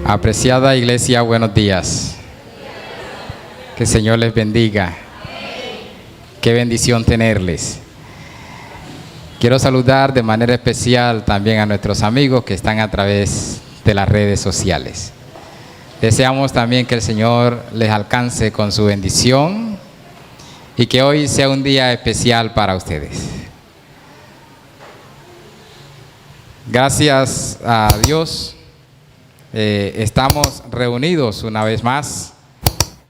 Apreciada iglesia, buenos días. Que el Señor les bendiga. Qué bendición tenerles. Quiero saludar de manera especial también a nuestros amigos que están a través de las redes sociales. Deseamos también que el Señor les alcance con su bendición y que hoy sea un día especial para ustedes. Gracias a Dios, estamos reunidos una vez más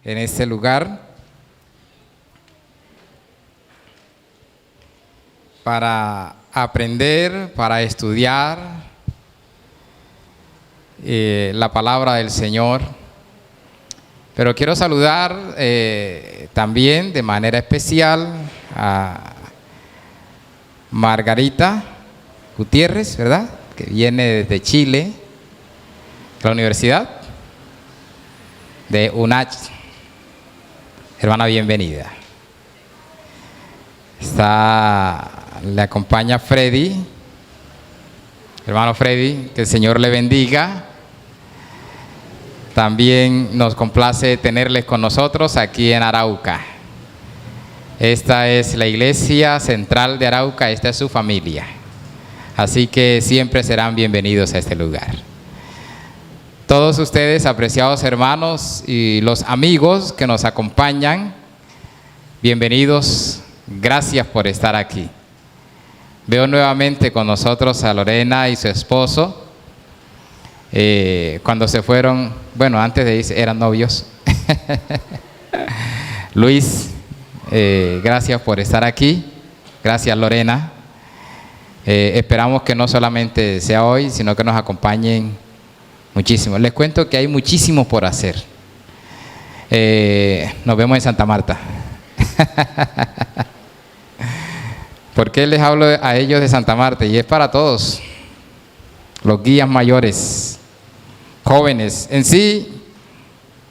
en este lugar para aprender, para estudiar la palabra del Señor. Pero quiero saludar también de manera especial a Margarita Gutiérrez, ¿verdad? Que viene desde Chile, la Universidad de UNACH. Hermana, bienvenida. Le acompaña Freddy. Hermano Freddy, que el Señor le bendiga. También nos complace tenerles con nosotros aquí en Arauca. Esta es la Iglesia Central de Arauca, esta es su familia. Así que siempre serán bienvenidos a este lugar. Todos ustedes, apreciados hermanos y los amigos que nos acompañan, bienvenidos, gracias por estar aquí. Veo nuevamente con nosotros a Lorena y su esposo. Cuando se fueron, bueno, antes de irse eran novios. Luis, gracias por estar aquí. Gracias, Lorena. Esperamos que no solamente sea hoy, sino que nos acompañen muchísimo. Les cuento que hay muchísimo por hacer. Nos vemos en Santa Marta. ¿Por qué les hablo a ellos de Santa Marta? Y es para todos, los guías mayores, jóvenes. En sí,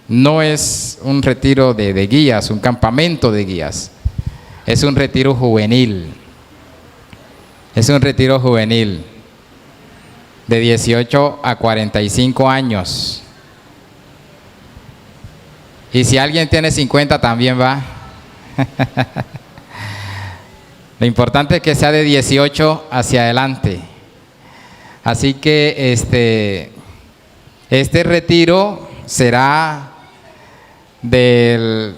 no es un retiro de guías, un campamento de guías. Es un retiro juvenil. Es un retiro juvenil de 18 a 45 años. Y si alguien tiene 50 también va. Lo importante es que sea de 18 hacia adelante. Así que este retiro será del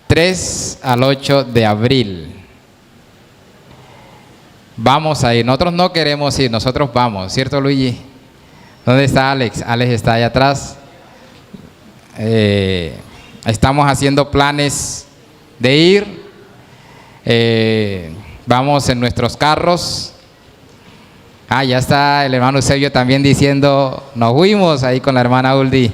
3 al 8 de abril. Vamos a ir. Nosotros no queremos ir, nosotros vamos, ¿cierto, Luigi? ¿Dónde está Alex? Alex está allá atrás. Estamos haciendo planes de ir. Vamos en nuestros carros. Ya está el hermano Eusebio también diciendo, nos fuimos ahí con la hermana Uldi.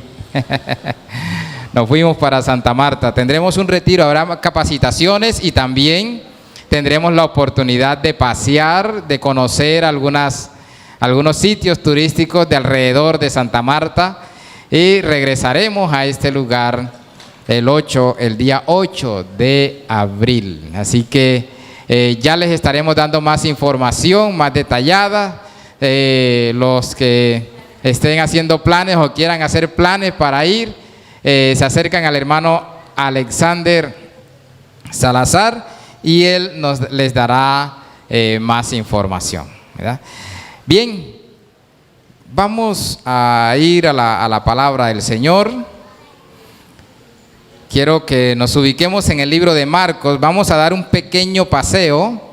Nos fuimos para Santa Marta. Tendremos un retiro, habrá capacitaciones y también tendremos la oportunidad de pasear, de conocer algunos sitios turísticos de alrededor de Santa Marta y regresaremos a este lugar el día 8 de abril. Así que ya les estaremos dando más información, más detallada. Los que estén haciendo planes o quieran hacer planes para ir, se acercan al hermano Alexander Salazar y él les dará más información, ¿verdad? Bien, vamos a ir a la palabra del Señor. Quiero que nos ubiquemos en el libro de Marcos. Vamos a dar un pequeño paseo.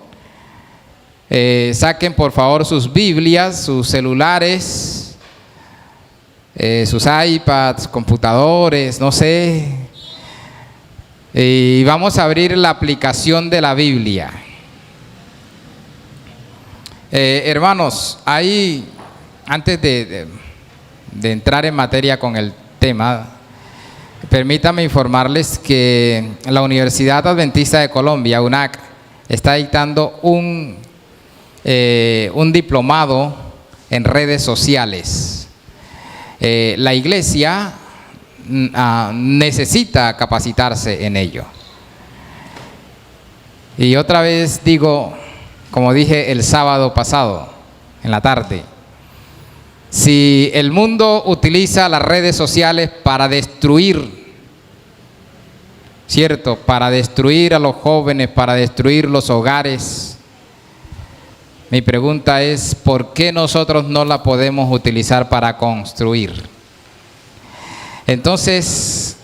Saquen por favor sus Biblias, sus celulares, sus iPads, computadores, no sé. Y vamos a abrir la aplicación de la Biblia. Hermanos, ahí, antes de entrar en materia con el tema, permítame informarles que la Universidad Adventista de Colombia, UNAC, está dictando un diplomado en redes sociales. La iglesia necesita capacitarse en ello. Y otra vez digo, como dije el sábado pasado, en la tarde, Si el mundo utiliza las redes sociales para destruir, ¿cierto? Para destruir a los jóvenes, para destruir los hogares. Mi pregunta es, ¿por qué nosotros no la podemos utilizar para construir? Entonces,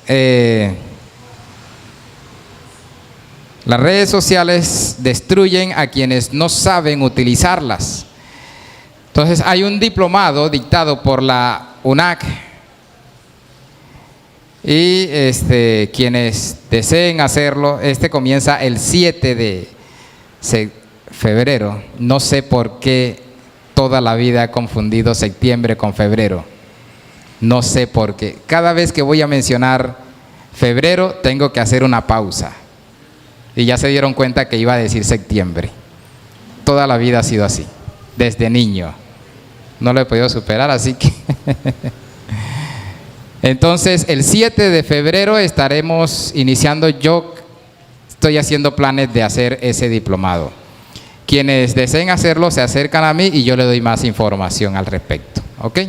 las redes sociales destruyen a quienes no saben utilizarlas. Entonces, hay un diplomado dictado por la UNAC y quienes deseen hacerlo, comienza el 7 de febrero. No sé por qué toda la vida he confundido septiembre con febrero. No sé por qué. Cada vez que voy a mencionar febrero, tengo que hacer una pausa. Y ya se dieron cuenta que iba a decir septiembre. Toda la vida ha sido así, desde niño. No lo he podido superar, así que... Entonces, el 7 de febrero estaremos iniciando. Yo estoy haciendo planes de hacer ese diplomado. Quienes deseen hacerlo se acercan a mí y yo le doy más información al respecto. ¿Ok?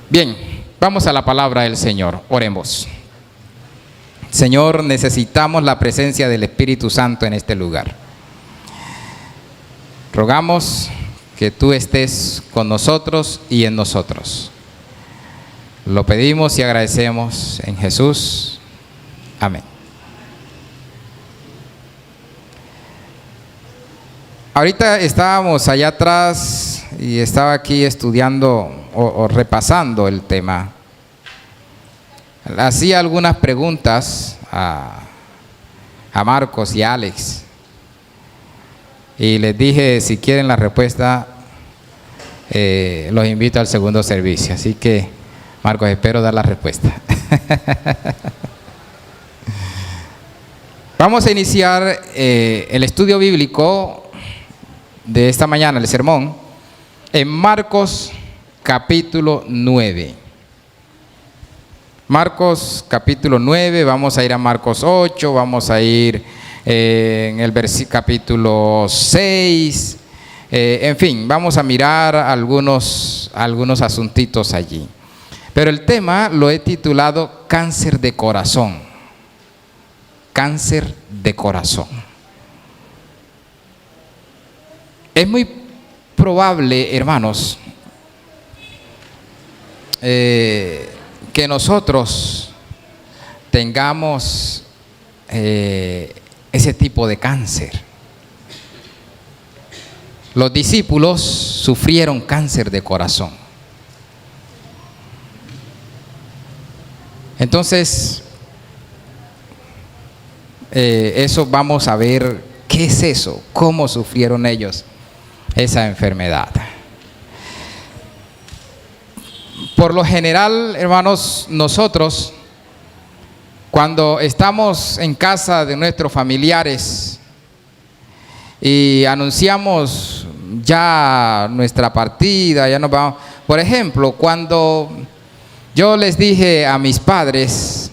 Bien, vamos a la palabra del Señor. Oremos. Señor, necesitamos la presencia del Espíritu Santo en este lugar. Rogamos que tú estés con nosotros y en nosotros. Lo pedimos y agradecemos en Jesús. Amén. Ahorita estábamos allá atrás y estaba aquí estudiando o repasando el tema. Hacía algunas preguntas a Marcos y a Alex y les dije, si quieren la respuesta, los invito al segundo servicio. Así que, Marcos, espero dar la respuesta. Vamos a iniciar el estudio bíblico de esta mañana, el sermón, en Marcos capítulo 9. Marcos capítulo 9, vamos a ir a Marcos 8, vamos a ir en el capítulo 6, en fin, vamos a mirar algunos asuntitos allí. Pero el tema lo he titulado cáncer de corazón. Cáncer de corazón. Es muy probable, hermanos, que nosotros tengamos ese tipo de cáncer. Los discípulos sufrieron cáncer de corazón. Entonces, eso vamos a ver qué es eso, cómo sufrieron ellos esa enfermedad. Por lo general, hermanos, nosotros cuando estamos en casa de nuestros familiares y anunciamos ya nuestra partida, ya nos vamos. Por ejemplo, cuando yo les dije a mis padres,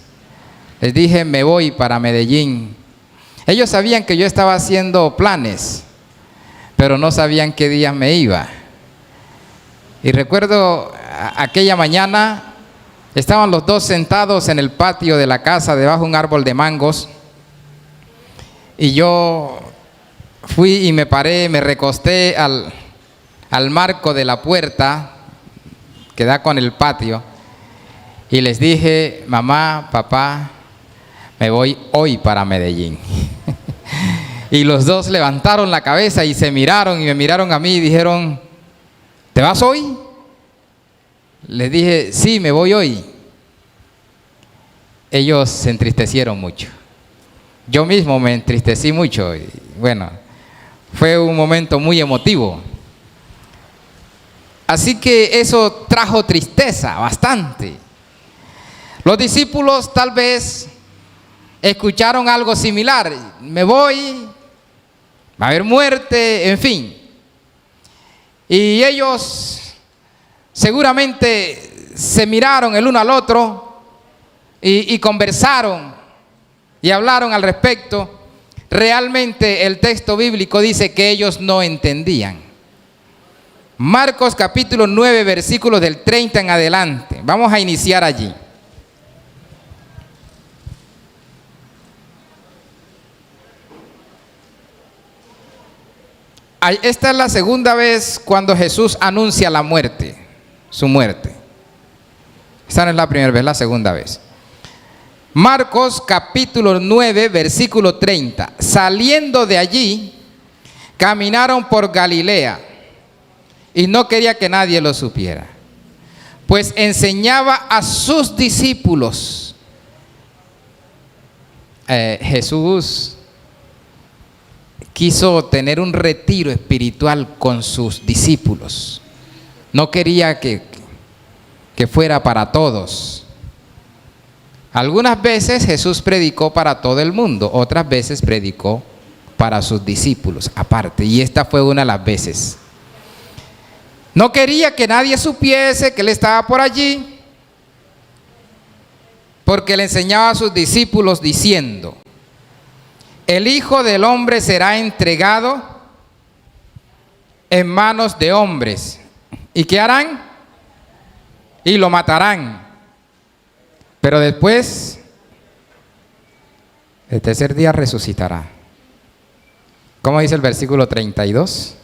les dije me voy para Medellín, ellos sabían que yo estaba haciendo planes, pero no sabían qué día me iba. Y recuerdo aquella mañana, estaban los dos sentados en el patio de la casa debajo de un árbol de mangos y yo fui y me paré, me recosté al marco de la puerta que da con el patio y les dije, mamá, papá, me voy hoy para Medellín. Y los dos levantaron la cabeza y se miraron y me miraron a mí y dijeron, ¿te vas hoy? Les dije, sí, me voy hoy. Ellos se entristecieron mucho. Yo mismo me entristecí mucho. Y bueno, fue un momento muy emotivo. Así que eso trajo tristeza bastante. Los discípulos tal vez escucharon algo similar. Me voy, va a haber muerte, en fin. Y ellos seguramente se miraron el uno al otro y conversaron y hablaron al respecto. Realmente el texto bíblico dice que ellos no entendían. Marcos capítulo 9, versículos del 30 en adelante. Vamos a iniciar allí. Esta es la segunda vez cuando Jesús anuncia la muerte, su muerte. Esta no es la primera vez, la segunda vez. Marcos capítulo 9, versículo 30. Saliendo de allí, caminaron por Galilea y no quería que nadie lo supiera, pues enseñaba a sus discípulos. Jesús quiso tener un retiro espiritual con sus discípulos. No quería que fuera para todos. Algunas veces Jesús predicó para todo el mundo, otras veces predicó para sus discípulos aparte, y esta fue una de las veces. No quería que nadie supiese que él estaba por allí, porque le enseñaba a sus discípulos diciendo: el Hijo del Hombre será entregado en manos de hombres. ¿Y qué harán? Y lo matarán. Pero después, el tercer día resucitará. ¿Cómo dice el versículo 32?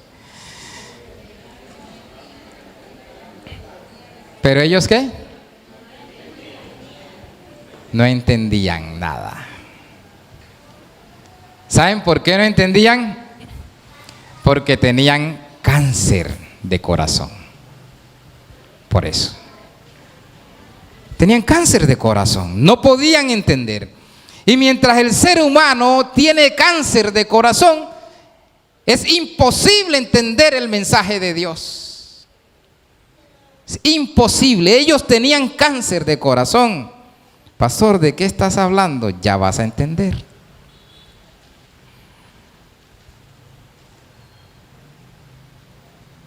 ¿Pero ellos qué? No entendían nada. ¿Saben por qué no entendían? Porque tenían cáncer de corazón. Por eso. Tenían cáncer de corazón. No podían entender. Y mientras el ser humano tiene cáncer de corazón, es imposible entender el mensaje de Dios. Es imposible. Ellos tenían cáncer de corazón. Pastor, ¿de qué estás hablando? Ya vas a entender.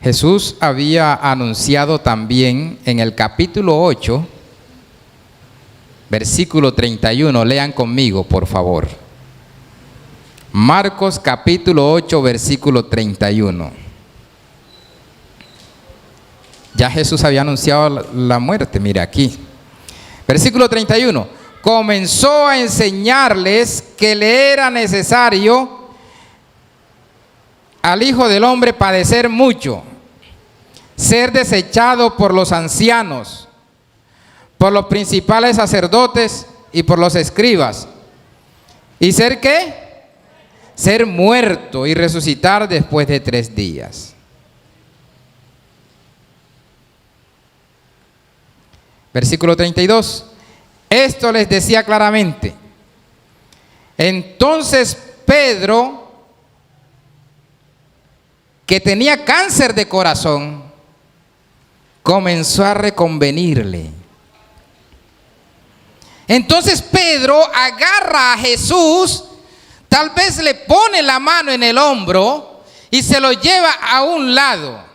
Jesús había anunciado también en el capítulo 8, versículo 31. Lean conmigo, por favor. Marcos capítulo 8, versículo 31. Ya Jesús había anunciado la muerte, mire aquí. Versículo 31. Comenzó a enseñarles que le era necesario al Hijo del Hombre padecer mucho, ser desechado por los ancianos, por los principales sacerdotes y por los escribas. ¿Y ser qué? Ser muerto y resucitar después de 3 días. Versículo 32. Esto les decía claramente. Entonces Pedro, que tenía cáncer de corazón, comenzó a reconvenirle. Entonces Pedro agarra a Jesús, tal vez le pone la mano en el hombro y se lo lleva a un lado.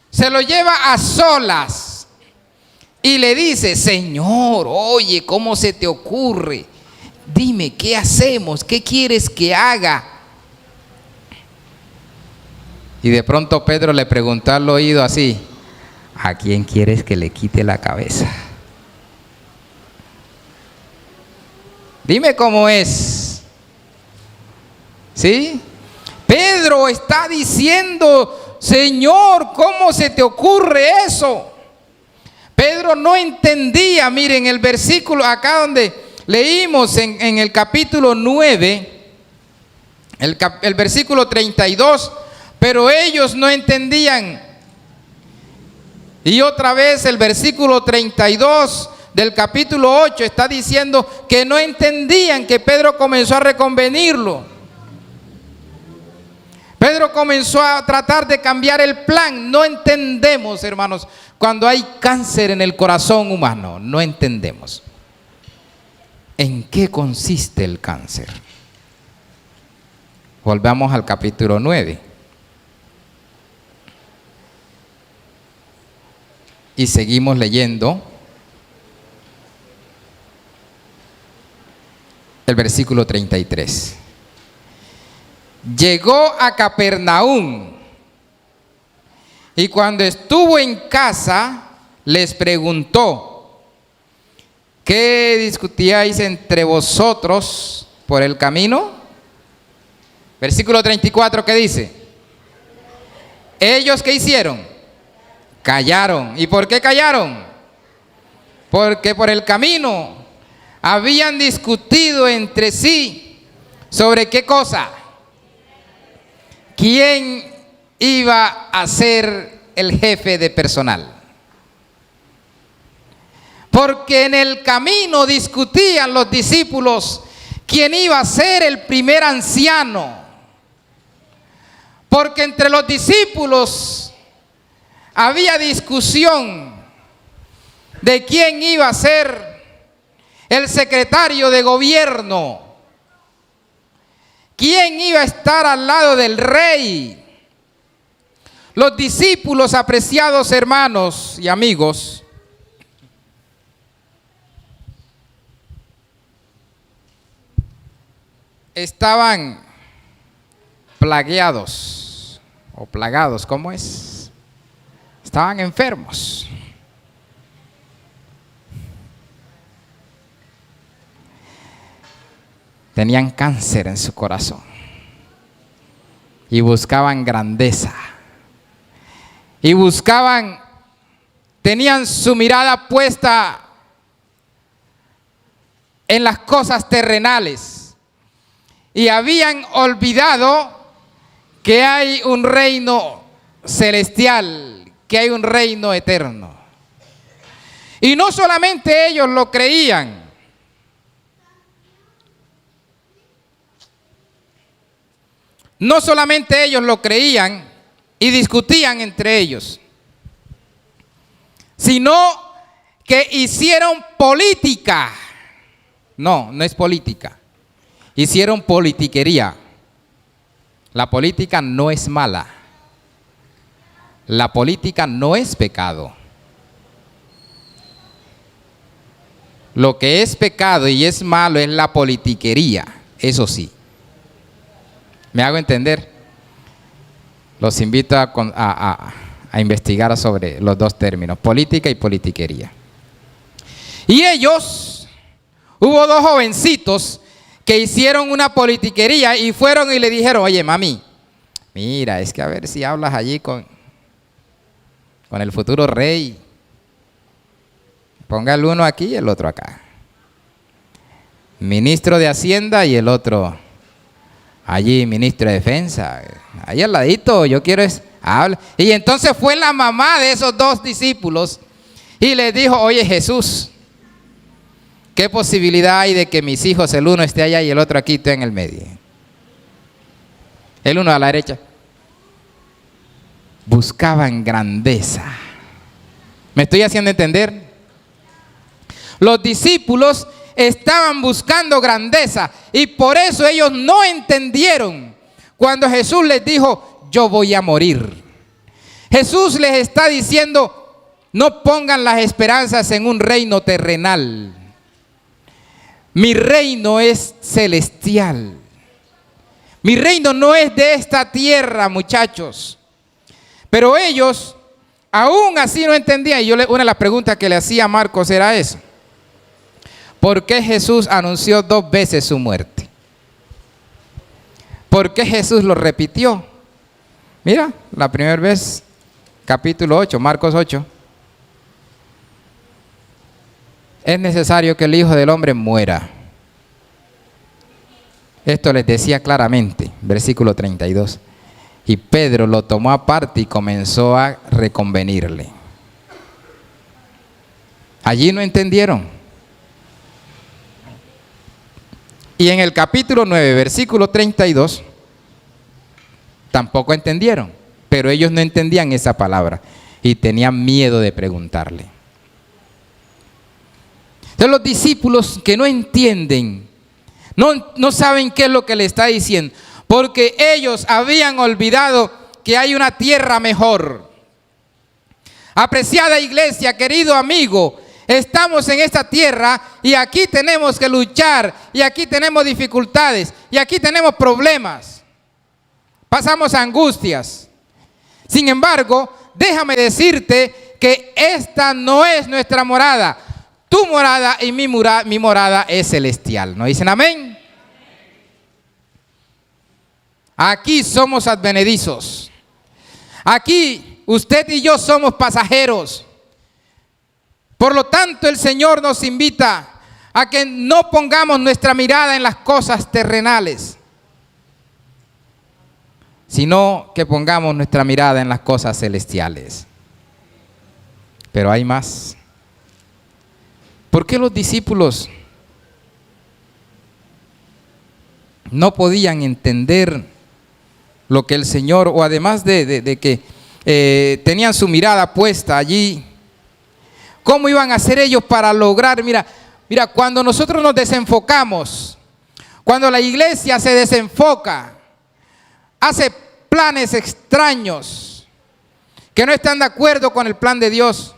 Se lo lleva a solas y le dice: Señor, oye, ¿cómo se te ocurre? Dime, ¿qué hacemos? ¿Qué quieres que haga? Y de pronto Pedro le preguntó al oído así: ¿a quién quieres que le quite la cabeza? Dime cómo es. ¿Sí? Pedro está diciendo: Señor, ¿cómo se te ocurre eso? Pedro no entendía. Miren el versículo acá donde leímos en el capítulo 9, el versículo 32. Pero ellos no entendían. Y otra vez el versículo 32 del capítulo 8 está diciendo que no entendían, que Pedro comenzó a reconvenirlo. Pedro comenzó a tratar de cambiar el plan. No entendemos, hermanos, cuando hay cáncer en el corazón humano. No entendemos en qué consiste el cáncer. Volvamos al capítulo 9. Y seguimos leyendo el versículo 33. Llegó a Capernaum Y cuando estuvo en casa, les preguntó: ¿qué discutíais entre vosotros por el camino? Versículo 34, ¿qué dice? ¿Ellos qué hicieron? Callaron. ¿Y por qué callaron? Porque por el camino habían discutido entre sí. ¿Sobre qué cosa? ¿Quién iba a ser el jefe de personal? Porque en el camino discutían los discípulos quién iba a ser el primer anciano. Porque entre los discípulos había discusión de quién iba a ser el secretario de gobierno, quién iba a estar al lado del rey. Los discípulos, apreciados hermanos y amigos, estaban plagueados o plagados, ¿cómo es? Estaban enfermos. Tenían cáncer en su corazón y buscaban grandeza. Y tenían su mirada puesta en las cosas terrenales. Y habían olvidado que hay un reino celestial, que hay un reino eterno. Y no solamente ellos lo creían. No solamente ellos lo creían y discutían entre ellos, sino que hicieron política. No, no es política. Hicieron politiquería. La política no es mala. La política no es pecado. Lo que es pecado y es malo es la politiquería, eso sí. ¿Me hago entender? Los invito a investigar sobre los dos términos, política y politiquería. Y ellos, hubo dos jovencitos que hicieron una politiquería y fueron y le dijeron: oye, mami, mira, es que a ver si hablas allí con el futuro rey. Ponga el uno aquí y el otro acá. Ministro de Hacienda y el otro allí, ministro de Defensa. Ahí al ladito, yo quiero hablar. Y entonces fue la mamá de esos dos discípulos y les dijo: oye, Jesús, ¿qué posibilidad hay de que mis hijos, el uno esté allá y el otro aquí, esté en el medio? El uno a la derecha. Buscaban grandeza. ¿Me estoy haciendo entender? Los discípulos estaban buscando grandeza y por eso ellos no entendieron cuando Jesús les dijo: yo voy a morir. Jesús les está diciendo: no pongan las esperanzas en un reino terrenal. Mi reino es celestial. Mi reino no es de esta tierra, muchachos. Pero ellos aún así no entendían. Y una de las preguntas que le hacía a Marcos era eso: ¿por qué Jesús anunció 2 veces su muerte? ¿Por qué Jesús lo repitió? Mira, la primera vez, capítulo 8, Marcos 8. Es necesario que el Hijo del Hombre muera. Esto les decía claramente, versículo 32. Y Pedro lo tomó aparte y comenzó a reconvenirle. Allí no entendieron. Y en el capítulo 9, versículo 32, tampoco entendieron, pero ellos no entendían esa palabra y tenían miedo de preguntarle. Entonces los discípulos que no entienden, no saben qué es lo que le está diciendo, porque ellos habían olvidado que hay una tierra mejor. Apreciada iglesia, querido amigo, estamos en esta tierra y aquí tenemos que luchar y aquí tenemos dificultades y aquí tenemos problemas. Pasamos angustias. Sin embargo, déjame decirte que esta no es nuestra morada. Tu morada y mi morada es celestial. ¿No dicen amén? Aquí somos advenedizos. Aquí usted y yo somos pasajeros. Por lo tanto, el Señor nos invita a que no pongamos nuestra mirada en las cosas terrenales, sino que pongamos nuestra mirada en las cosas celestiales. Pero hay más. ¿Por qué los discípulos no podían entender lo que el Señor, o además de que tenían su mirada puesta allí, cómo iban a hacer ellos para lograr? Mira, cuando nosotros nos desenfocamos, cuando la iglesia se desenfoca, hace planes extraños que no están de acuerdo con el plan de Dios.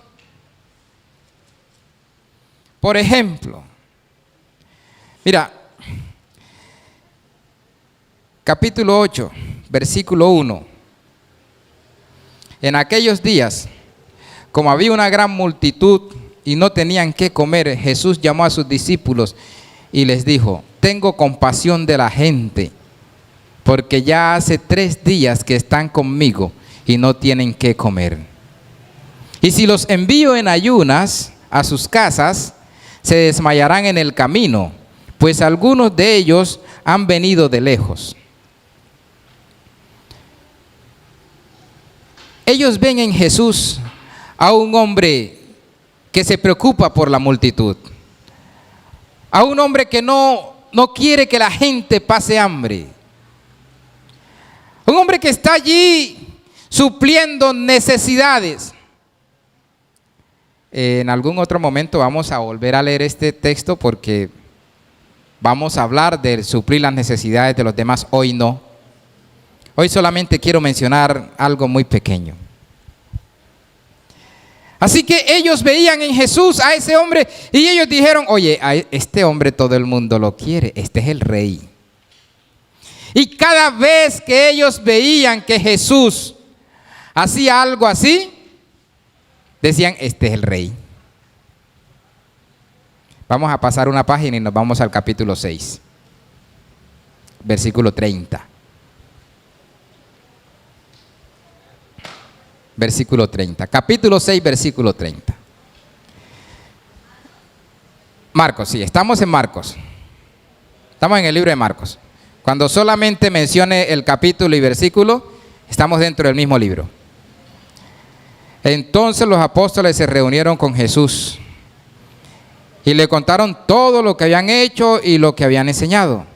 Por ejemplo, mira, capítulo 8, versículo 1. En aquellos días, como había una gran multitud y no tenían qué comer, Jesús llamó a sus discípulos y les dijo: tengo compasión de la gente, porque ya hace 3 días que están conmigo y no tienen qué comer. Y si los envío en ayunas a sus casas, se desmayarán en el camino, pues algunos de ellos han venido de lejos. Ellos ven en Jesús a un hombre que se preocupa por la multitud, a un hombre que no quiere que la gente pase hambre, un hombre que está allí supliendo necesidades. En algún otro momento vamos a volver a leer este texto porque vamos a hablar de suplir las necesidades de los demás. Hoy no. Hoy solamente quiero mencionar algo muy pequeño. Así que ellos veían en Jesús a ese hombre y ellos dijeron: oye, a este hombre todo el mundo lo quiere, este es el rey. Y cada vez que ellos veían que Jesús hacía algo así, decían: este es el rey. Vamos a pasar una página y nos vamos al capítulo 6, versículo 30. Versículo 30. Capítulo 6, versículo 30. Marcos, sí, estamos en Marcos. Estamos en el libro de Marcos. Cuando solamente mencione el capítulo y versículo, estamos dentro del mismo libro. Entonces los apóstoles se reunieron con Jesús y le contaron todo lo que habían hecho y lo que habían enseñado.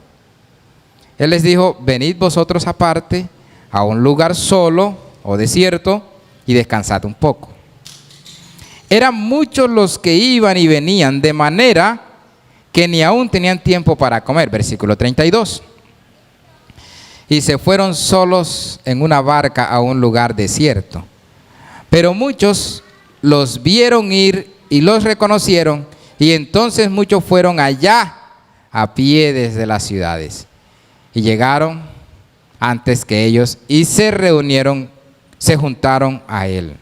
Él les dijo: venid vosotros aparte a un lugar solo o desierto y descansad un poco. Eran muchos los que iban y venían, de manera que ni aún tenían tiempo para comer. Versículo 32. Y se fueron solos en una barca a un lugar desierto. Pero muchos los vieron ir y los reconocieron, y entonces muchos fueron allá a pie desde las ciudades. Y llegaron antes que ellos y se reunieron, se juntaron a él.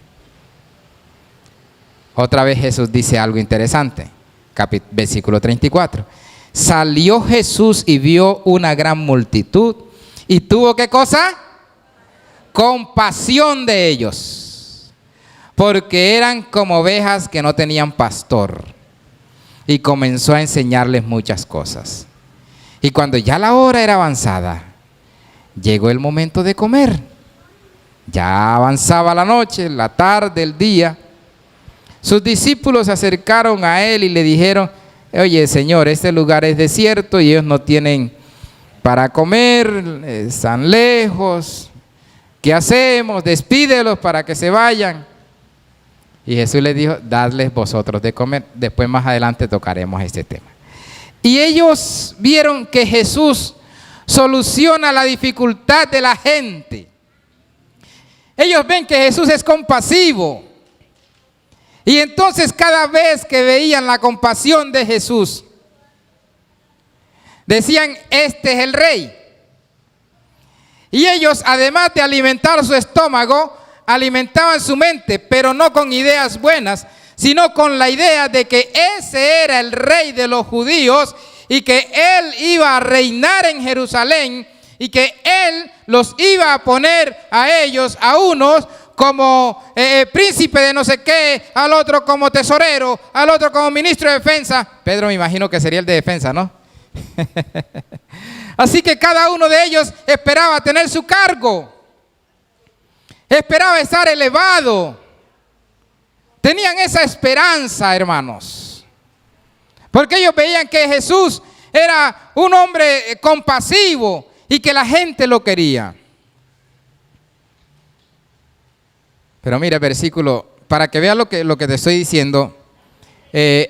Otra vez Jesús dice algo interesante. Versículo 34. Salió Jesús y vio una gran multitud y tuvo ¿qué cosa? Compasión de ellos, porque eran como ovejas que no tenían pastor, y comenzó a enseñarles muchas cosas. Y cuando ya la hora era avanzada, llegó el momento de comer. Ya avanzaba la noche, la tarde, el día. Sus discípulos se acercaron a él y le dijeron: oye, Señor, este lugar es desierto y ellos no tienen para comer, están lejos. ¿Qué hacemos? Despídelos para que se vayan. Y Jesús les dijo: dadles vosotros de comer. Después más adelante tocaremos este tema. Y ellos vieron que Jesús soluciona la dificultad de la gente. Ellos ven que Jesús es compasivo. Y entonces cada vez que veían la compasión de Jesús, decían: este es el rey. Y ellos, además de alimentar su estómago, alimentaban su mente, pero no con ideas buenas, sino con la idea de que ese era el rey de los judíos y que él iba a reinar en Jerusalén y que él los iba a poner a ellos, a unos como príncipe de no sé qué, al otro como tesorero, al otro como ministro de defensa. Pedro me imagino que sería el de defensa, ¿no? Así que cada uno de ellos esperaba tener su cargo, esperaba estar elevado. Tenían esa esperanza, hermanos, porque ellos veían que Jesús era un hombre compasivo y que la gente lo quería. Pero mira el versículo, para que vean lo que te estoy diciendo.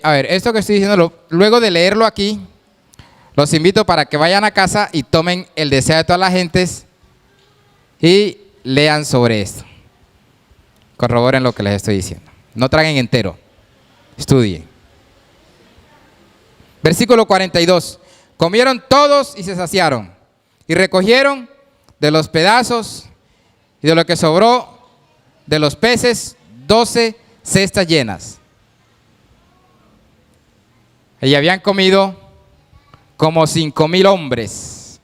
A ver, esto que estoy diciendo, luego de leerlo aquí, los invito para que vayan a casa y tomen el deseo de todas las gentes y lean sobre esto. Corroboren lo que les estoy diciendo. No traguen entero, estudien. Versículo 42. Comieron todos y se saciaron, y recogieron de los pedazos y de lo que sobró de los peces 12 cestas llenas. Y habían comido como 5,000 hombres.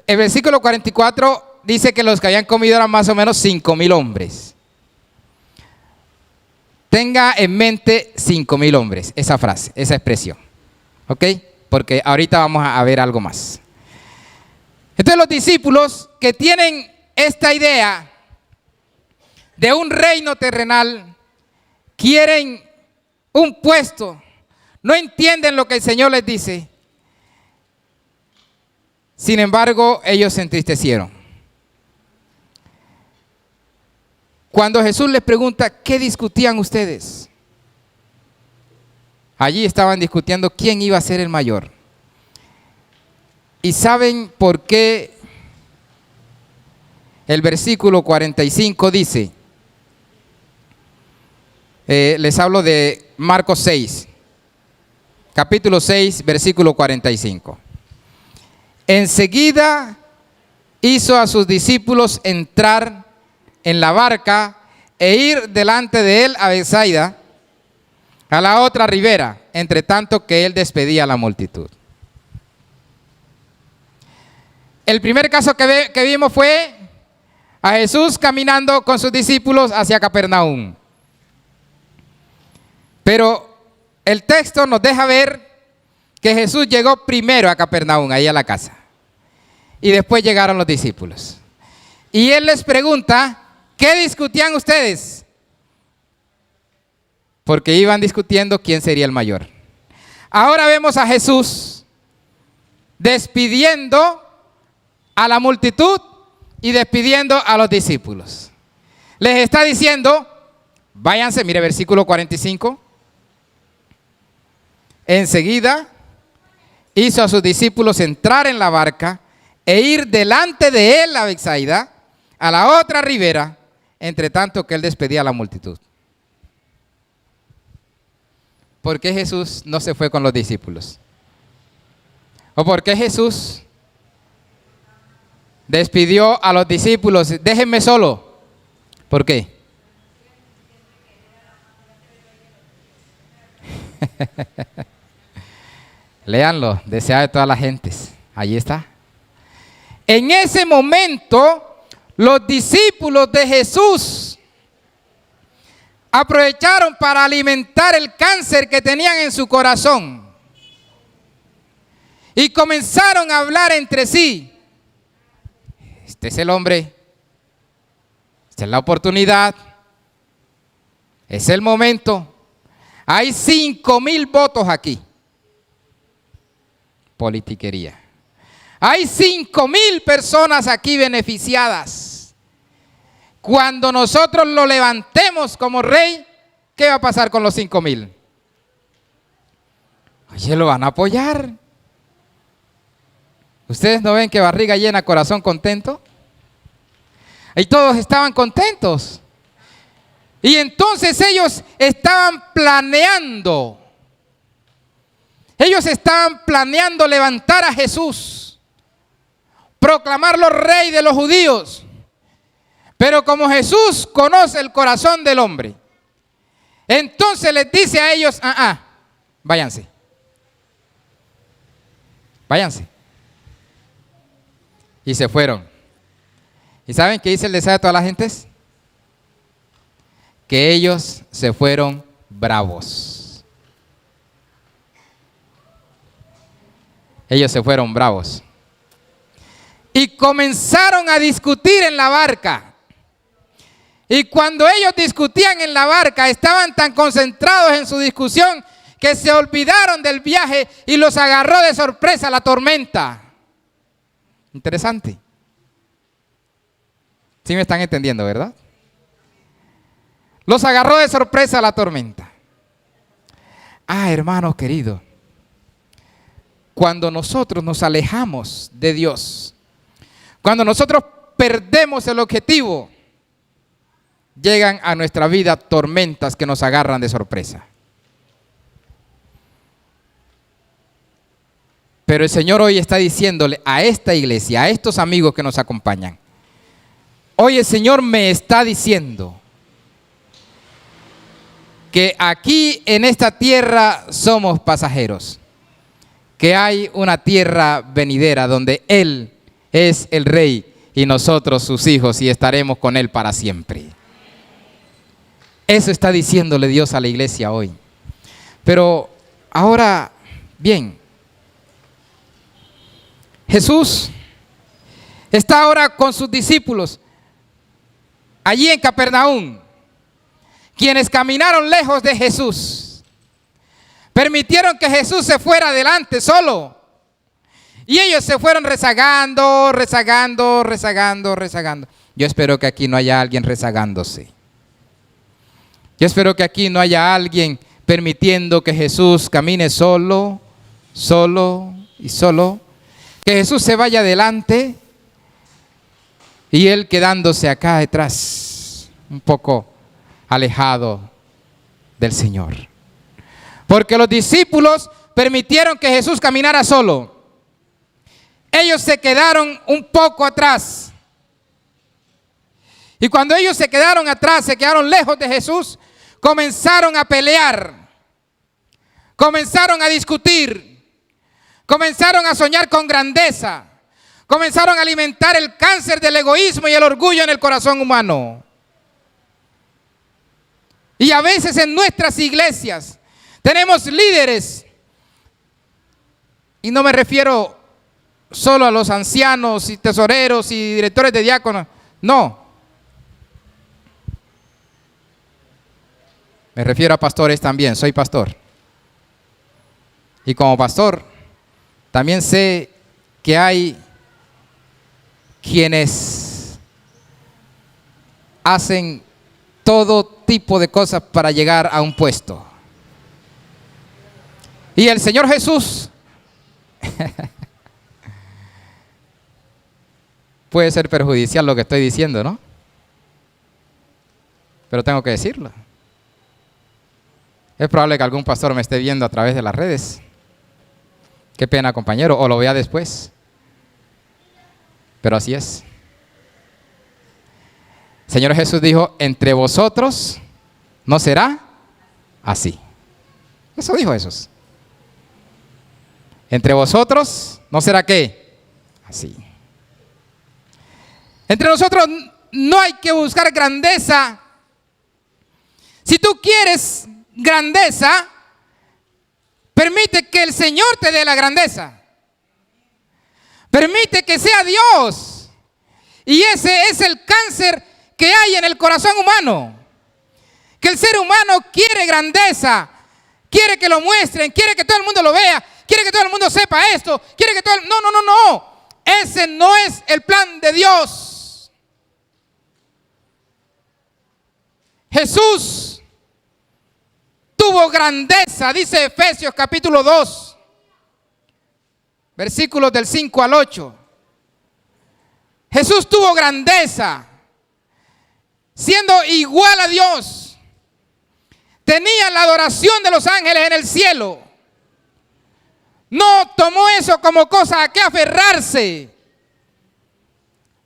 El versículo 44 dice que los que habían comido eran más o menos 5,000 hombres. Tenga en mente 5,000 hombres, esa frase, esa expresión. ¿Ok? Porque ahorita vamos a ver algo más. Entonces los discípulos que tienen esta idea de un reino terrenal, quieren un puesto, no entienden lo que el Señor les dice. Sin embargo, ellos se entristecieron. Cuando Jesús les pregunta, ¿qué discutían ustedes? Allí estaban discutiendo quién iba a ser el mayor. ¿Y saben por qué? El versículo 45 dice, les hablo de Marcos 6, capítulo 6, versículo 45. Enseguida hizo a sus discípulos entrar en la barca e ir delante de él a Betsaida, a la otra ribera, entre tanto que él despedía a la multitud. El primer caso que vimos fue a Jesús caminando con sus discípulos hacia Capernaum. Pero el texto nos deja ver que Jesús llegó primero a Capernaum, ahí a la casa. Y después llegaron los discípulos. Y él les pregunta, ¿qué discutían ustedes? Porque iban discutiendo quién sería el mayor. Ahora vemos a Jesús despidiendo a la multitud y despidiendo a los discípulos. Les está diciendo, váyanse, mire versículo 45. Enseguida hizo a sus discípulos entrar en la barca e ir delante de él a Betsaida, a la otra ribera, entre tanto que él despedía a la multitud. ¿Por qué Jesús no se fue con los discípulos? ¿O por qué Jesús despidió a los discípulos? Déjenme solo. ¿Por qué? Léanlo, desea de todas las gentes. Allí está. En ese momento, los discípulos de Jesús aprovecharon para alimentar el cáncer que tenían en su corazón. Y comenzaron a hablar entre sí. Este es el hombre. Esta es la oportunidad. Es el momento. Hay 5,000 votos aquí. Politiquería. Hay 5,000 personas aquí beneficiadas. Cuando nosotros lo levantemos como rey, ¿qué va a pasar con los 5,000? Oye, lo van a apoyar. ¿Ustedes no ven que barriga llena, corazón contento? Y todos estaban contentos. Y entonces ellos estaban planeando. Ellos estaban planeando levantar a Jesús, proclamarlo rey de los judíos. Pero como Jesús conoce el corazón del hombre, entonces les dice a ellos, váyanse. Váyanse. Y se fueron. ¿Y saben qué dice el deseo de todas las gentes? Que ellos se fueron bravos. Ellos se fueron bravos. Y comenzaron a discutir en la barca. Y cuando ellos discutían en la barca, estaban tan concentrados en su discusión que se olvidaron del viaje y los agarró de sorpresa la tormenta. Interesante. ¿Sí me están entendiendo, verdad? Los agarró de sorpresa la tormenta. Hermanos queridos, cuando nosotros nos alejamos de Dios, cuando nosotros perdemos el objetivo, llegan a nuestra vida tormentas que nos agarran de sorpresa. Pero el Señor hoy está diciéndole a esta iglesia, a estos amigos que nos acompañan, hoy el Señor me está diciendo que aquí en esta tierra somos pasajeros, que hay una tierra venidera donde Él es el Rey y nosotros sus hijos y estaremos con Él para siempre. Eso está diciéndole Dios a la iglesia hoy. Pero ahora, bien, Jesús está ahora con sus discípulos allí en Capernaum, quienes caminaron lejos de Jesús. Permitieron que Jesús se fuera adelante solo. Y ellos se fueron rezagando. Yo espero que aquí no haya alguien rezagándose. Yo espero que aquí no haya alguien permitiendo que Jesús camine solo. Que Jesús se vaya adelante y Él quedándose acá detrás, un poco alejado del Señor. Porque los discípulos permitieron que Jesús caminara solo. Ellos se quedaron un poco atrás. Y cuando ellos se quedaron atrás, se quedaron lejos de Jesús, comenzaron a pelear, comenzaron a discutir, comenzaron a soñar con grandeza, comenzaron a alimentar el cáncer del egoísmo y el orgullo en el corazón humano. Y a veces en nuestras iglesias tenemos líderes, y no me refiero solo a los ancianos y tesoreros y directores de diáconos, no. Me refiero a pastores también, soy pastor. Y como pastor, también sé que hay quienes hacen todo tipo de cosas para llegar a un puesto. Y el Señor Jesús puede ser perjudicial lo que estoy diciendo, ¿no? Pero tengo que decirlo. Es probable que algún pastor me esté viendo a través de las redes. Qué pena, compañero, o lo vea después. Pero así es. El Señor Jesús dijo, entre vosotros no será así. Eso dijo Jesús. Entre vosotros no será ¿qué? Así. Entre nosotros no hay que buscar grandeza. Si tú quieres grandeza, permite que el Señor te dé la grandeza. Permite que sea Dios. Y ese es el cáncer que hay en el corazón humano. Que el ser humano quiere grandeza, quiere que lo muestren, quiere que todo el mundo lo vea, quiere que todo el mundo sepa esto, quiere que todo el... No. Ese no es el plan de Dios. Jesús tuvo grandeza, dice Efesios capítulo 2, versículos del 5 al 8. Jesús tuvo grandeza, siendo igual a Dios. Tenía la adoración de los ángeles en el cielo. No tomó eso como cosa a que aferrarse.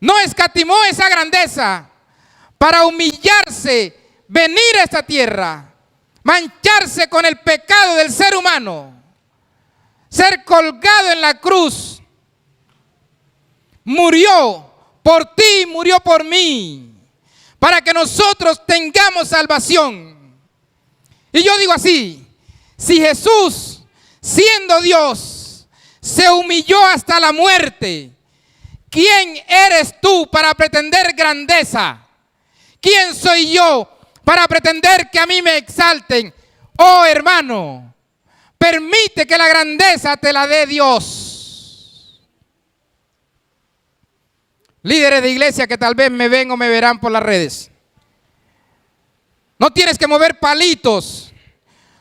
No escatimó esa grandeza. para humillarse, venir a esta tierra, mancharse con el pecado del ser humano, ser colgado en la cruz. Murió por ti, murió por mí, para que nosotros tengamos salvación. Y yo digo así, si Jesús, siendo Dios, se humilló hasta la muerte, ¿quién eres tú para pretender grandeza? ¿Quién soy yo para pretender que a mí me exalten? Oh hermano, permite que la grandeza te la dé Dios. Líderes de iglesia que tal vez me ven o me verán por las redes, no tienes que mover palitos,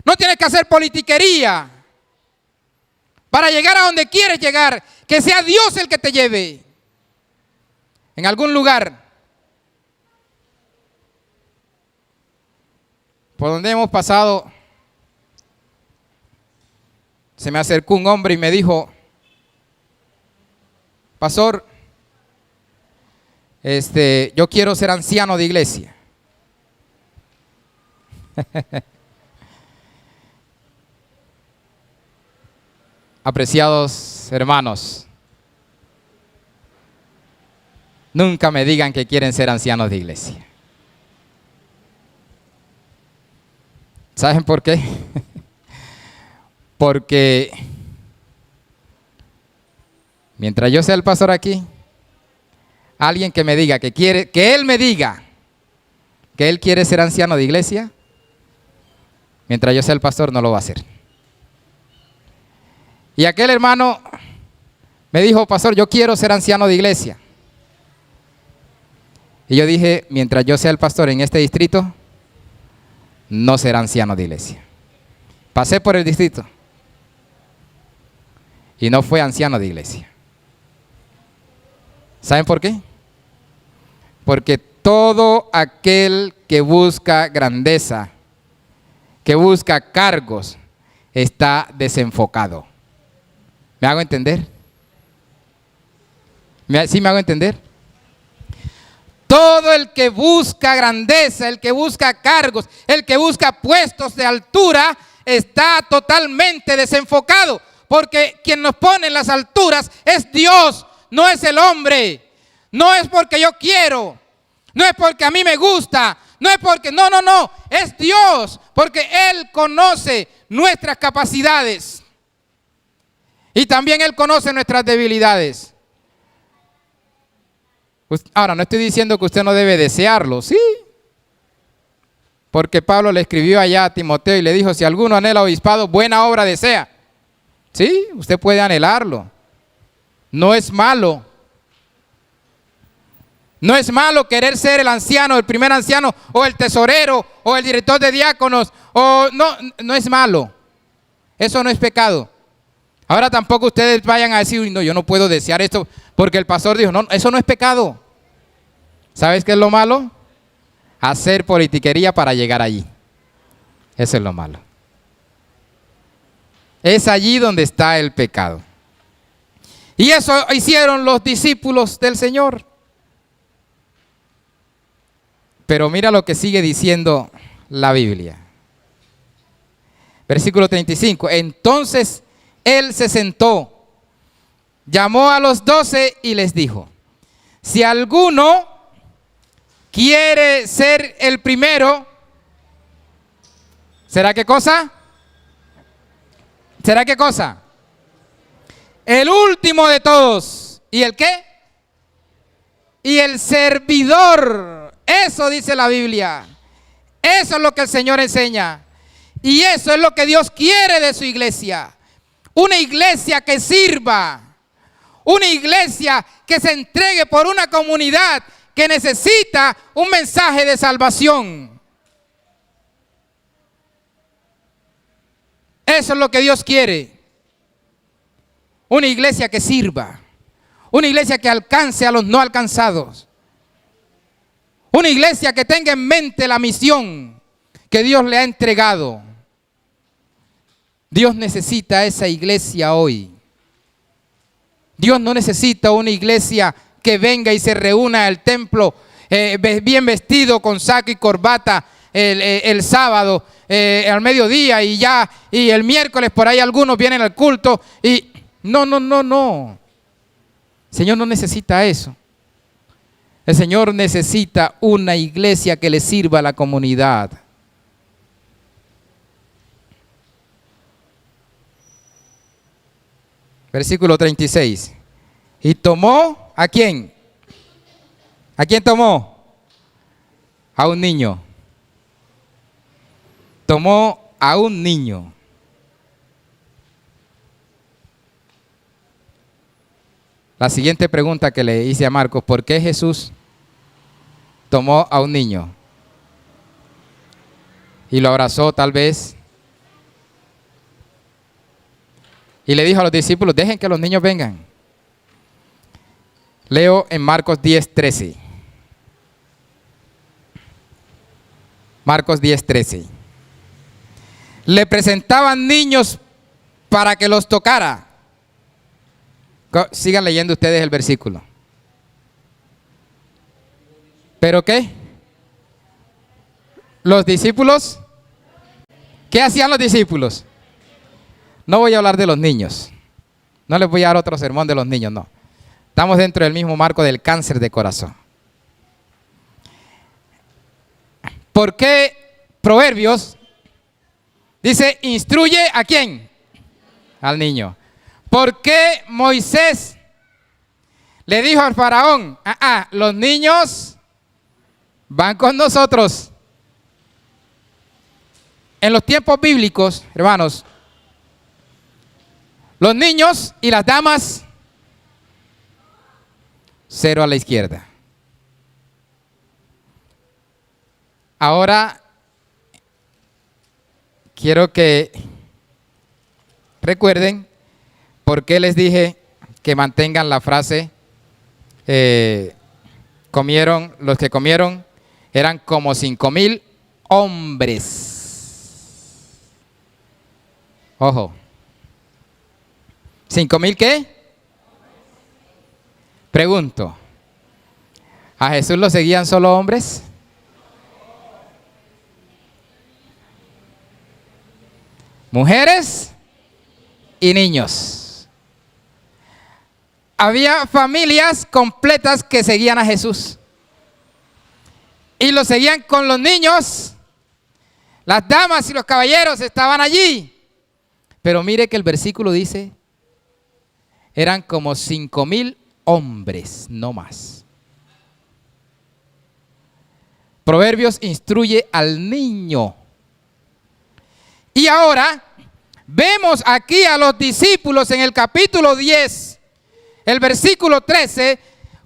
no tienes que hacer politiquería para llegar a donde quieres llegar, que sea Dios el que te lleve. En algún lugar por donde hemos pasado, se me acercó un hombre y me dijo: pastor, yo quiero ser anciano de iglesia. Apreciados hermanos, nunca me digan que quieren ser ancianos de iglesia. ¿Saben por qué? Porque mientras yo sea el pastor aquí, alguien que me diga que él me diga que él quiere ser anciano de iglesia, mientras yo sea el pastor no lo va a hacer. Y aquel hermano me dijo: pastor, yo quiero ser anciano de iglesia. Y yo dije: mientras yo sea el pastor en este distrito, no será anciano de iglesia. Pasé por el distrito y no fue anciano de iglesia. ¿Saben por qué? Porque todo aquel que busca grandeza, que busca cargos, está desenfocado. ¿Me hago entender? ¿Sí me hago entender? Todo el que busca grandeza, el que busca cargos, el que busca puestos de altura, está totalmente desenfocado. Porque quien nos pone en las alturas es Dios, no es el hombre. No es porque yo quiero, no es porque a mí me gusta, no es porque, no, es Dios, porque Él conoce nuestras capacidades y también Él conoce nuestras debilidades. Ahora, no estoy diciendo que usted no debe desearlo, sí, porque Pablo le escribió allá a Timoteo y le dijo: si alguno anhela obispado, buena obra desea. Sí, usted puede anhelarlo, no es malo. No es malo querer ser el anciano, el primer anciano, o el tesorero, o el director de diáconos, no es malo. Eso no es pecado. Ahora tampoco ustedes vayan a decir: no, yo no puedo desear esto, porque el pastor dijo, no, eso no es pecado. ¿Sabes qué es lo malo? Hacer politiquería para llegar allí. Eso es lo malo. Es allí donde está el pecado. Y eso hicieron los discípulos del Señor. Pero mira lo que sigue diciendo la Biblia. Versículo 35. Entonces Él se sentó, llamó a los 12 y les dijo: si alguno quiere ser el primero, ¿será qué cosa? ¿Será qué cosa? El último de todos. ¿Y el qué? Y el servidor. Eso dice la Biblia. Eso es lo que el Señor enseña. Y eso es lo que Dios quiere de su iglesia. Una iglesia que sirva. Una iglesia que se entregue por una comunidad que necesita un mensaje de salvación. Eso es lo que Dios quiere. Una iglesia que sirva. Una iglesia que alcance a los no alcanzados. Una iglesia que tenga en mente la misión que Dios le ha entregado. Dios necesita esa iglesia hoy. Dios no necesita una iglesia que venga y se reúna al templo bien vestido con saco y corbata el sábado al mediodía y el miércoles por ahí algunos vienen al culto y no. El Señor no necesita eso. El Señor necesita una iglesia que le sirva a la comunidad. Versículo 36. Y tomó, ¿a quién? ¿A quién tomó? A un niño. Tomó a un niño. La siguiente pregunta que le hice a Marcos, ¿por qué Jesús tomó a un niño? Y lo abrazó tal vez. Y le dijo a los discípulos, dejen que los niños vengan. Leo en Marcos 10:13. Marcos 10:13. Le presentaban niños para que los tocara. Sigan leyendo ustedes el versículo. ¿Pero qué? Los discípulos. ¿Qué hacían los discípulos? No voy a hablar de los niños. No les voy a dar otro sermón de los niños, no. Estamos dentro del mismo marco del cáncer de corazón. ¿Por qué Proverbios dice, instruye a quién? Al niño. ¿Por qué Moisés le dijo al faraón, los niños van con nosotros? En los tiempos bíblicos, hermanos, los niños y las damas, 0 a la izquierda. Ahora, quiero que recuerden por qué les dije que mantengan la frase, los que comieron eran como 5,000 hombres. Ojo. ¿5,000 qué? Pregunto, ¿a Jesús lo seguían solo hombres? Mujeres y niños. Había familias completas que seguían a Jesús. Y lo seguían con los niños. Las damas y los caballeros estaban allí. Pero mire que el versículo dice, eran como 5,000 hombres, no más. Proverbios instruye al niño. Y ahora vemos aquí a los discípulos en el capítulo 10, el versículo 13,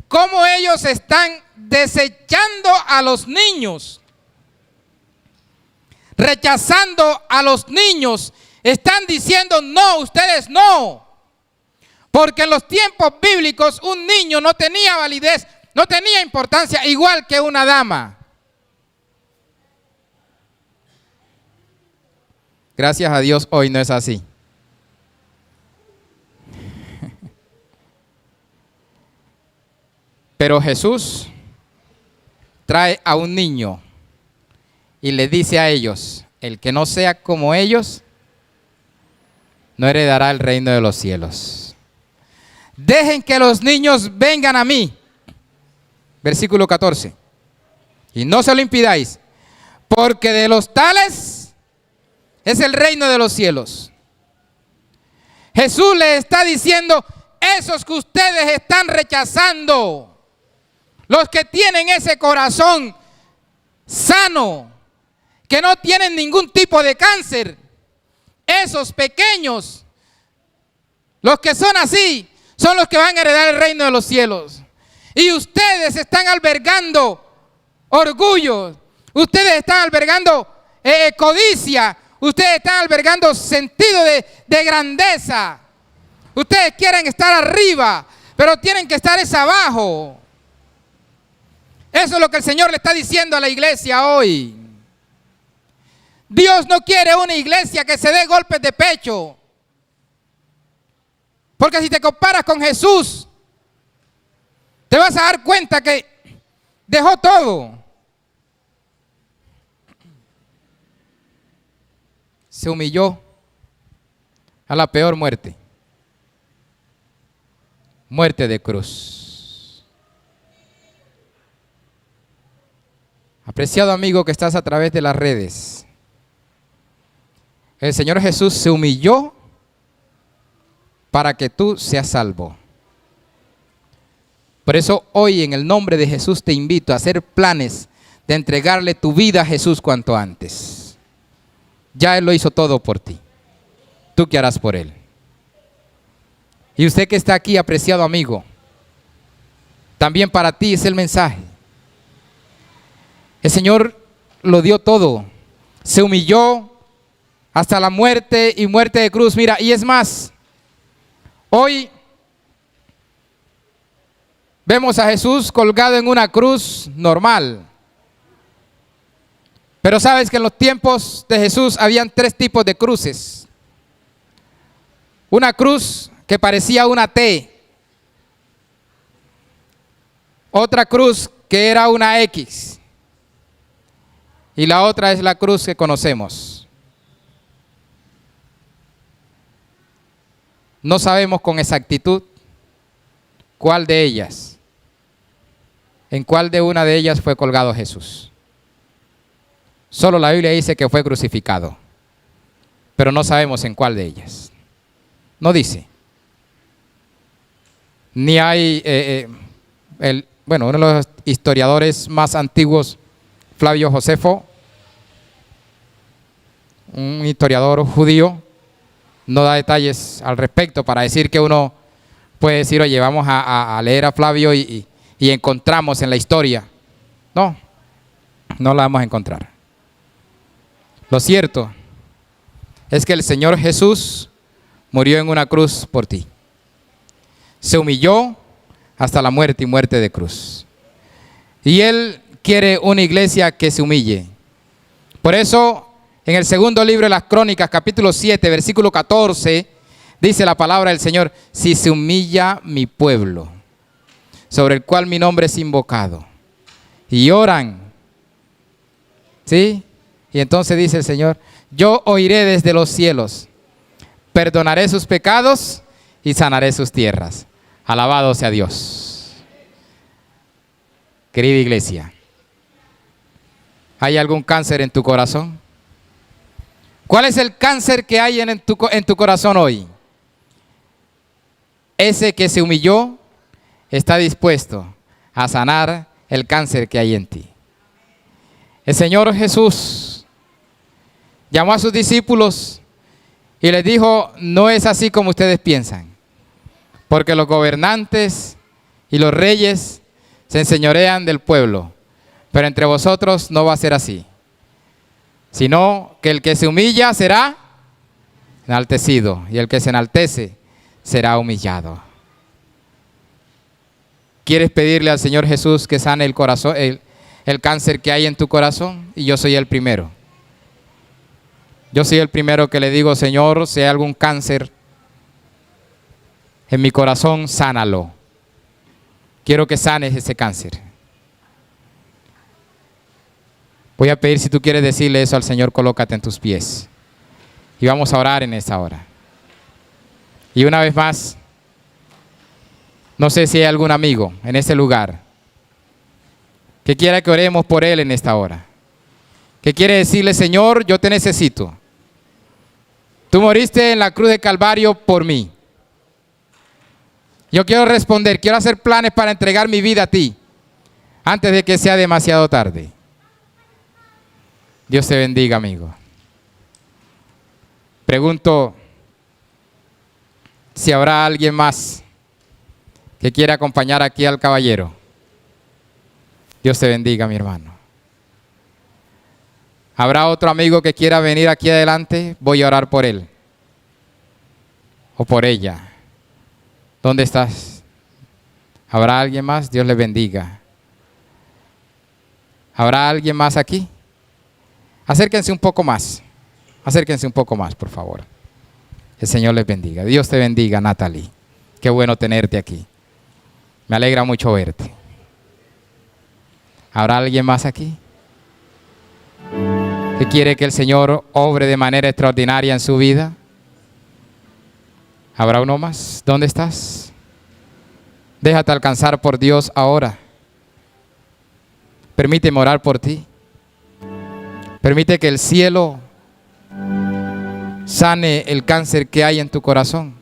cómo ellos están desechando a los niños, rechazando a los niños. Están diciendo, no, ustedes no. Porque en los tiempos bíblicos un niño no tenía validez, no tenía importancia, igual que una dama. Gracias a Dios hoy no es así. Pero Jesús trae a un niño y le dice a ellos, el que no sea como ellos, no heredará el reino de los cielos. Dejen que los niños vengan a mí. Versículo 14. Y no se lo impidáis, porque de los tales es el reino de los cielos. Jesús le está diciendo, esos que ustedes están rechazando, los que tienen ese corazón sano, que no tienen ningún tipo de cáncer, esos pequeños, los que son así, son los que van a heredar el reino de los cielos. Y ustedes están albergando orgullo, ustedes están albergando codicia, ustedes están albergando sentido de grandeza. Ustedes quieren estar arriba, pero tienen que estar abajo. Eso es lo que el Señor le está diciendo a la iglesia hoy. Dios no quiere una iglesia que se dé golpes de pecho. Porque si te comparas con Jesús, te vas a dar cuenta que dejó todo. Se humilló a la peor muerte. Muerte de cruz. Apreciado amigo que estás a través de las redes, el Señor Jesús se humilló para que tú seas salvo. Por eso hoy en el nombre de Jesús te invito a hacer planes de entregarle tu vida a Jesús cuanto antes. Ya Él lo hizo todo por ti. ¿Tú qué harás por Él? Y usted que está aquí, apreciado amigo, también para ti es el mensaje. El Señor lo dio todo. Se humilló hasta la muerte y muerte de cruz. Mira, y es más, hoy vemos a Jesús colgado en una cruz normal. Pero sabes que en los tiempos de Jesús habían 3 tipos de cruces. Una cruz que parecía una T. Otra cruz que era una X. Y la otra es la cruz que conocemos. No sabemos con exactitud cuál de ellas, en cuál de una de ellas fue colgado Jesús. Solo la Biblia dice que fue crucificado, pero no sabemos en cuál de ellas. No dice. Ni hay, uno de los historiadores más antiguos, Flavio Josefo, un historiador judío, no da detalles al respecto para decir que uno puede decir, oye, vamos a leer a Flavio y encontramos en la historia. No, no la vamos a encontrar. Lo cierto es que el Señor Jesús murió en una cruz por ti. Se humilló hasta la muerte y muerte de cruz. Y Él quiere una iglesia que se humille. Por eso, en el segundo libro de las Crónicas, capítulo 7, versículo 14, dice la palabra del Señor: si se humilla mi pueblo, sobre el cual mi nombre es invocado, y oran, ¿sí? Y entonces dice el Señor: yo oiré desde los cielos, perdonaré sus pecados y sanaré sus tierras. Alabado sea Dios. Querida iglesia, ¿hay algún cáncer en tu corazón? ¿Cuál es el cáncer que hay en tu corazón hoy? Ese que se humilló está dispuesto a sanar el cáncer que hay en ti. El Señor Jesús llamó a sus discípulos y les dijo: no es así como ustedes piensan, porque los gobernantes y los reyes se enseñorean del pueblo, pero entre vosotros no va a ser así, sino que el que se humilla será enaltecido, y el que se enaltece será humillado. ¿Quieres pedirle al Señor Jesús que sane el corazón, el cáncer que hay en tu corazón? Y yo soy el primero. Yo soy el primero que le digo: Señor, si hay algún cáncer en mi corazón, sánalo. Quiero que sanes ese cáncer. Voy a pedir, si tú quieres decirle eso al Señor, colócate en tus pies. Y vamos a orar en esta hora. Y una vez más, no sé si hay algún amigo en este lugar que quiera que oremos por él en esta hora, que quiere decirle: Señor, yo te necesito. Tú moriste en la cruz de Calvario por mí. Yo quiero responder, quiero hacer planes para entregar mi vida a ti antes de que sea demasiado tarde. Dios te bendiga, amigo. Pregunto si habrá alguien más que quiera acompañar aquí al caballero. Dios te bendiga, mi hermano. ¿Habrá otro amigo que quiera venir aquí adelante? Voy a orar por él o por ella. ¿Dónde estás? ¿Habrá alguien más? Dios les bendiga. ¿Habrá alguien más aquí? Acérquense un poco más. Acérquense un poco más, por favor. El Señor les bendiga. Dios te bendiga, Natalie. Qué bueno tenerte aquí. Me alegra mucho verte. ¿Habrá alguien más aquí que quiere que el Señor obre de manera extraordinaria en su vida? ¿Habrá uno más? ¿Dónde estás? Déjate alcanzar por Dios ahora. Permíteme orar por ti. Permite que el cielo sane el cáncer que hay en tu corazón.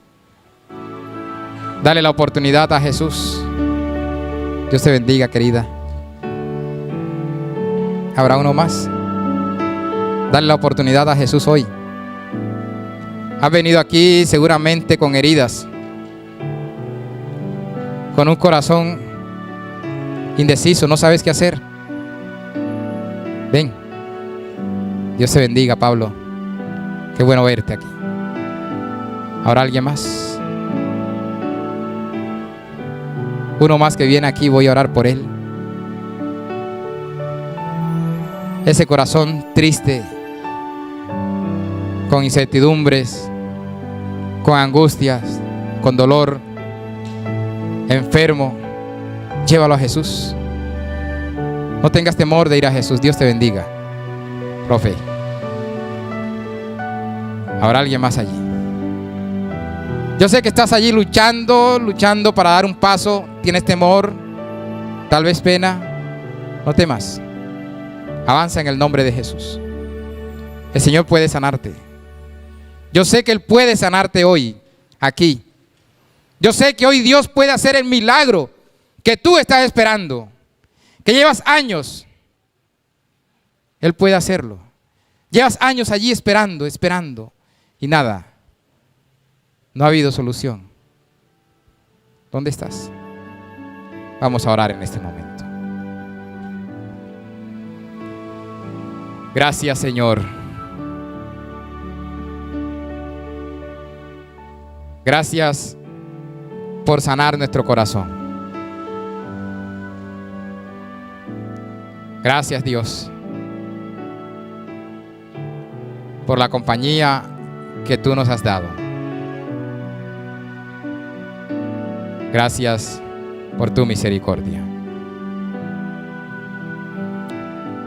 Dale la oportunidad a Jesús. Dios te bendiga, querida. ¿Habrá uno más? Dale la oportunidad a Jesús hoy. Has venido aquí seguramente con heridas, con un corazón indeciso, no sabes qué hacer. Ven. Dios te bendiga, Pablo. Qué bueno verte aquí. ¿Habrá alguien más? Uno más que viene aquí, voy a orar por él. Ese corazón triste, con incertidumbres, con angustias, con dolor, enfermo, llévalo a Jesús. No tengas temor de ir a Jesús. Dios te bendiga, profe. ¿Habrá alguien más allí? Yo sé que estás allí luchando para dar un paso. Tienes temor, tal vez pena. No temas. Avanza en el nombre de Jesús. El Señor puede sanarte. Yo sé que Él puede sanarte hoy, aquí. Yo sé que hoy Dios puede hacer el milagro que tú estás esperando, que llevas años. Él puede hacerlo. Llevas años allí esperando y nada. No ha habido solución. ¿Dónde estás? Vamos a orar en este momento. Gracias, Señor. Gracias por sanar nuestro corazón. Gracias, Dios, por la compañía que tú nos has dado. Gracias por tu misericordia.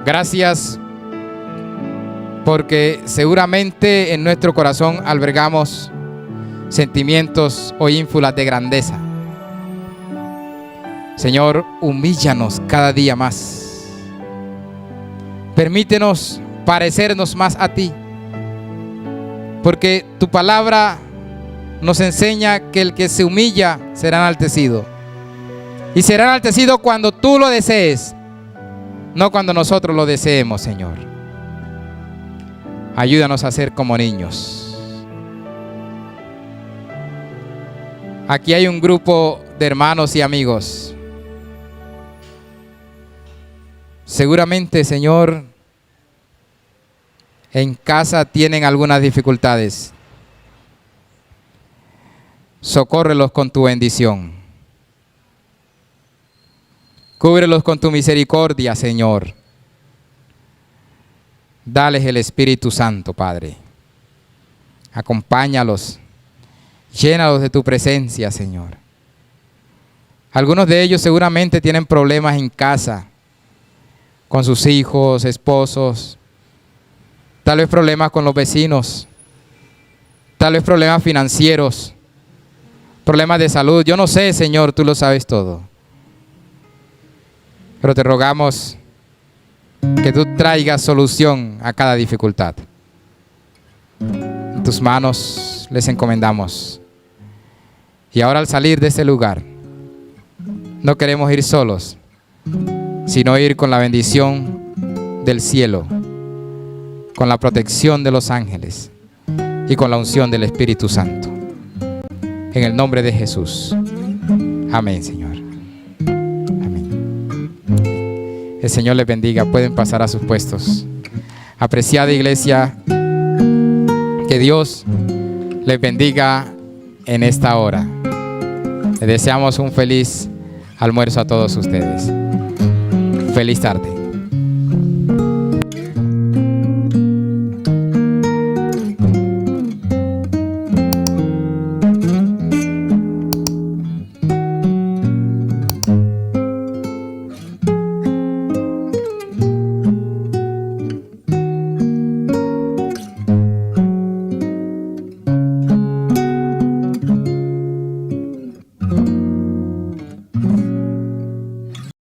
Gracias porque seguramente en nuestro corazón albergamos sentimientos o ínfulas de grandeza. Señor, humíllanos cada día más. Permítenos parecernos más a ti, porque tu palabra nos enseña que el que se humilla será enaltecido. Y será enaltecido cuando tú lo desees, no cuando nosotros lo deseemos, Señor. Ayúdanos a ser como niños. Aquí hay un grupo de hermanos y amigos. Seguramente, Señor, en casa tienen algunas dificultades. Socórrelos con tu bendición. Cúbrelos con tu misericordia, Señor. Dales el Espíritu Santo, Padre. Acompáñalos. Llénalos de tu presencia, Señor. Algunos de ellos seguramente tienen problemas en casa, con sus hijos, esposos, tal vez problemas con los vecinos, tal vez problemas financieros, problemas de salud. Yo no sé, Señor, tú lo sabes todo. Pero te rogamos que tú traigas solución a cada dificultad. En tus manos les encomendamos. Y ahora al salir de este lugar, no queremos ir solos, sino ir con la bendición del cielo, con la protección de los ángeles y con la unción del Espíritu Santo. En el nombre de Jesús. Amén, Señor. Amén. El Señor les bendiga. Pueden pasar a sus puestos. Apreciada iglesia, que Dios les bendiga en esta hora. Les deseamos un feliz almuerzo a todos ustedes. Feliz tarde.